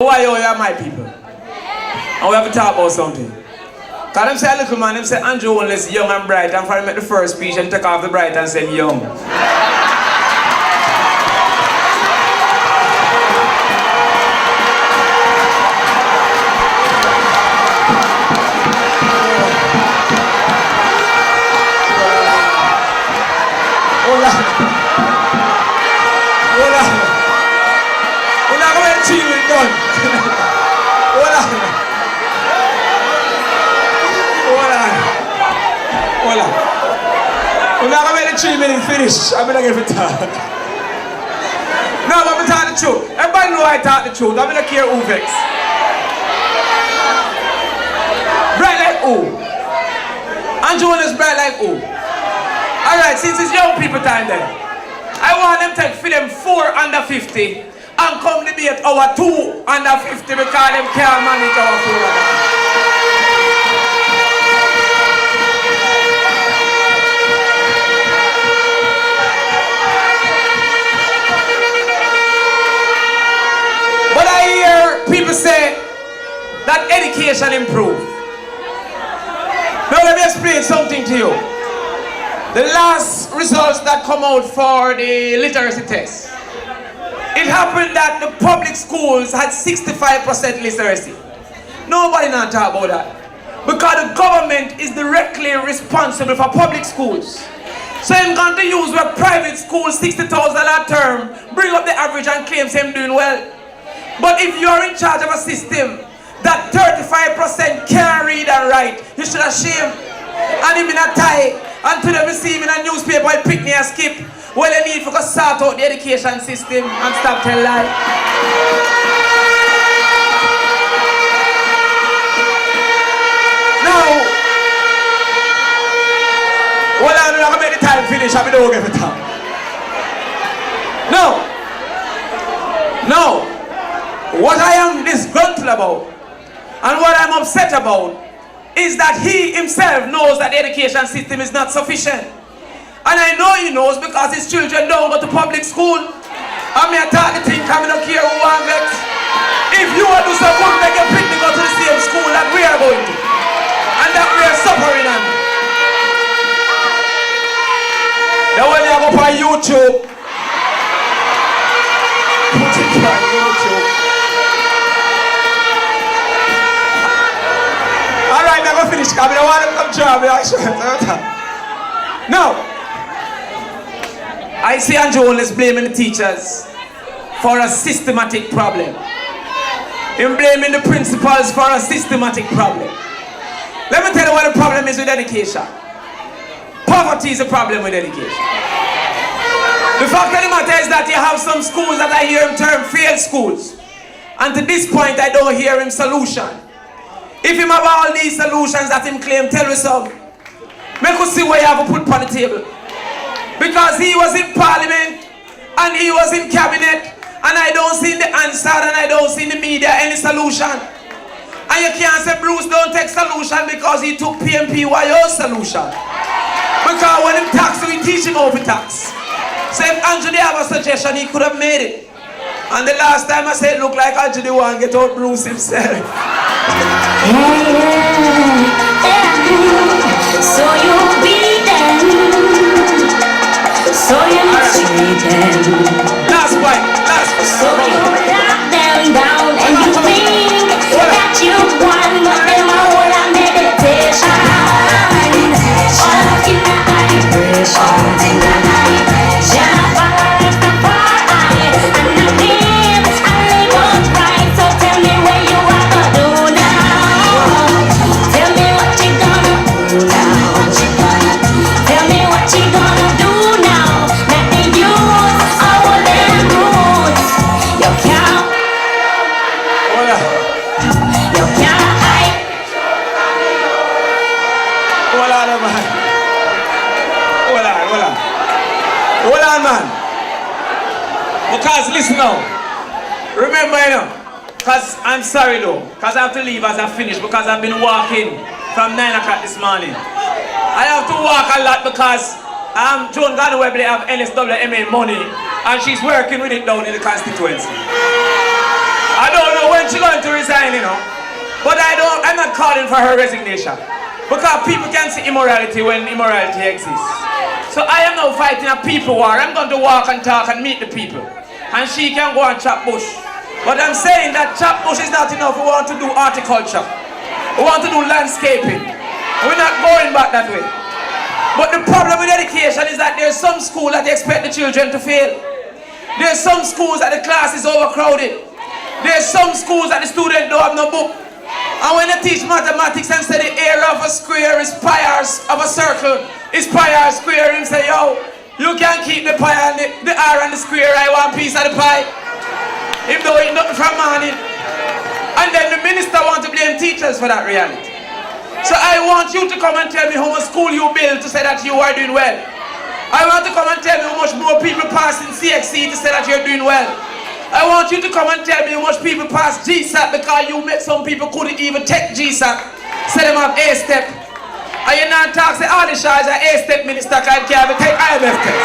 Why you are my people? And we have to talk about something. Because them say a little man, them say Andrew unless young and bright, and for him make the first speech and take off the bright and say young. We're not going to make the 3 minutes finish. I'm going to give it time. No, I'm going to tell the truth. Everybody know I talk the truth. I'm going to care who vex. Bright like who? Andrew is bright like who? Alright, since it's young people time then, I want them to feed them 4 under 50 and come debate our 2 under 50 because them can't manage our 4 under 50. But I hear people say that education improved. Now let me explain something to you. The last results that come out for the literacy test, it happened that the public schools had 65% literacy. Nobody now talk about that. Because the government is directly responsible for public schools. So I'm going to use where private schools, 60,000 a term, bring up the average and claims him doing well. But if you're in charge of a system that 35% can't read and write, you should have shame. And him in a tie, until they see him in a newspaper and pick me and skip. Well, they need to sort out the education system and stop telling lies. Now, well, I'm not going to make the time finish. I'm going to give it time. No. What I am disgruntled about and what I'm upset about is that he himself knows that the education system is not sufficient. And I know he knows because his children don't go to public school. I mean, I talk the thing, I don't care who I'm vex. If you want to do so good, make a picnic go to the same school that we are going to. And that we are suffering on. Then when you go on YouTube, put it on YouTube. Alright, I'm going to finish. I don't want to come job. No. I see Andrew is blaming the teachers for a systematic problem. He's blaming the principals for a systematic problem. Let me tell you what the problem is with education. Poverty is a problem with education. The fact of the matter is that you have some schools that I hear him term failed schools. And to this point, I don't hear him solution. If him have all these solutions that him claim, tell me some. Make us see what you have to put on the table. Because he was in parliament and he was in cabinet and I don't see the answer and I don't see in the media any solution. And you can't say Bruce don't take solution because he took PMPYO solution. Because when him tax, we teach him how to tax. So if Andrew they have a suggestion, he could have made it. And the last time I said, look like Andrew the one get out Bruce himself. So you'll be them. So you're not cheating. Last point. So you knock them down and you think that you've won, but them are all a meditation. All in the high pressure. Hold on, man. Because listen now. Remember, you know, because I'm sorry though, because I have to leave as I finish because I've been walking from 9 o'clock this morning. I have to walk a lot because Joan Gardner Webley have NSWMA money and she's working with it down in the constituency. I don't know when she's going to resign, you know. But I'm not calling for her resignation. Because people can see immorality when immorality exists. So I am now fighting a people war. I'm going to walk and talk and meet the people. And she can go and chop bush. But I'm saying that chop bush is not enough. We want to do horticulture. We want to do landscaping. We're not going back that way. But the problem with education is that there's some schools that expect the children to fail. There's some schools that the class is overcrowded. There's some schools that the student don't have no book. And when they teach mathematics and say the area of a square is pi r of a circle is pi r square, and say, yo, you can't keep the pi and the r and the square, I want a piece of the pie. If they eat nothing from morning. And then the minister wants to blame teachers for that reality. So I want you to come and tell me how much school you build to say that you are doing well. I want to come and tell me how much more people pass in CXC to say that you're doing well. I want you to come and tell me how much people pass GSAT because you make some people couldn't even take GSAT. Say them have A-step. And you not talk, say all the shy is an A-step minister can't take IMF test.